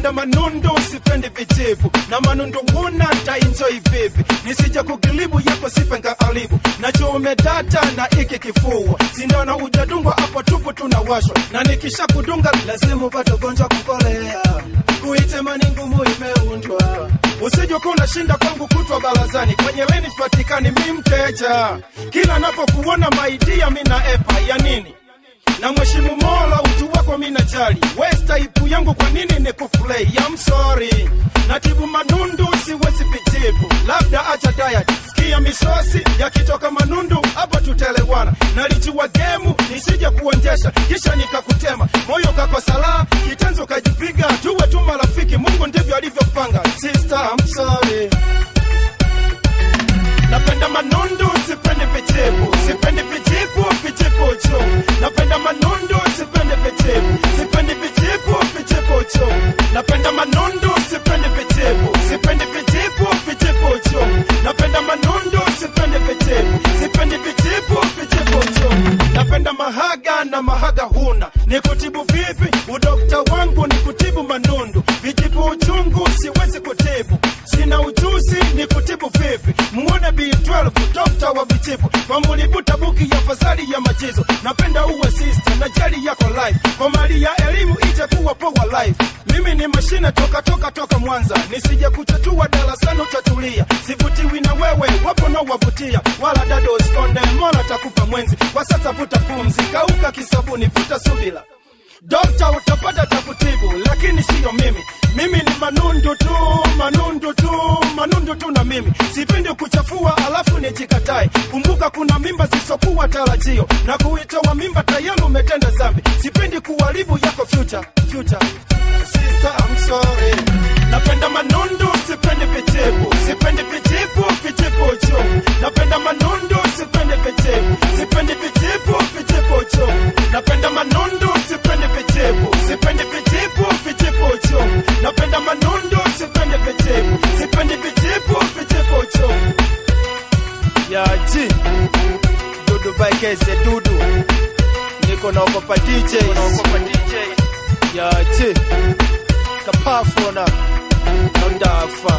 Napenda manundu sipendi vijibu, na manundu huna nitaenjoy vipi, nisije kukilibu yako sipenga alibu. Najua umedata na iki kifua, sindano ujadungwa hapo tupu tunawashwa, na nikisha kudunga lazima upate ugonjwa kukolea. Kuitema ni ngumu imeundwa, usije kuna shinda kwangu kutwa barazani, kwenye leni sipatikani mimi mteja. Kila napokuona maidia mimi na epa ya nini, na mheshimu Mola utu wako mimi najali. West ipu yangu kwa nini nikufulay? I'm sorry. Natibu manundu siwezi vijibu, labda acha diet. Sikia misosi yakitoka manundu hapa tutelewana. Nalijua game nisije kuonjesha kisha nikakutema. Moyo kako sala kitenzo kajipiga, tuwe tu marafiki, Mungu ndivyo alivyopanga. Sister I'm sorry. Napenda manundu sipendi vijibu, sipendi vijibu vijibu cho. Napenda manundu sipendi vijibu, sipendi vijibu vijibu cho. Napenda manundu sipendi vijibu, sipendi vijibu vijibu cho. Napenda manundu sipendi vijibu, sipendi vijibu vijibu cho. Napenda mahaga na mahaga huna, nikutibu vipi? Udokta wangu nikutibu manundu, vijibu uchungu siwezi kutibu. Sina ujuzi nikutibu vipi? Muone B12 dokta wa vijibu, kwa mulibuta buki ya fazali ya majizo. Napenda uwe sister na jali yako life, kwa mali ya elimu ije kuwa power life. Mimi ni mashine toka Mwanza, nisije kuchatua darasani utatulia. Sivutiwi na wewe wapo na wavutia, wala dado skonde Mola takupa mwenzi. Kwa sasa vuta pumzi, kauka kisabuni, vuta subila. Dokta utapata takutibu, lakini siyo mimi. Mimi ni manundu tu, manundu tu, manundu tu na mimi. Sipendi kuchafua alafu nijikatae. Kumbuka kuna mimba zisokuwa tarajio, na kuitoa mimba tayari umetenda zambi. Sipendi kuharibu yako future. Sister I'm sorry. Napenda manundu sipendi vijibu, sipendi vijibu vijibu cho. Napenda manundu sipendi vijibu, sipendi vijibu vijibu cho. Napenda manundu sipendi vijibu, sipendi vijibu vijibu cho. Napenda manundu sipendi vijibu, sipendi vijibu vijibu cho. Ya ji Dudu by Kese Dudu, niko na okopa DJ, ya ji Kapafona Nondafa.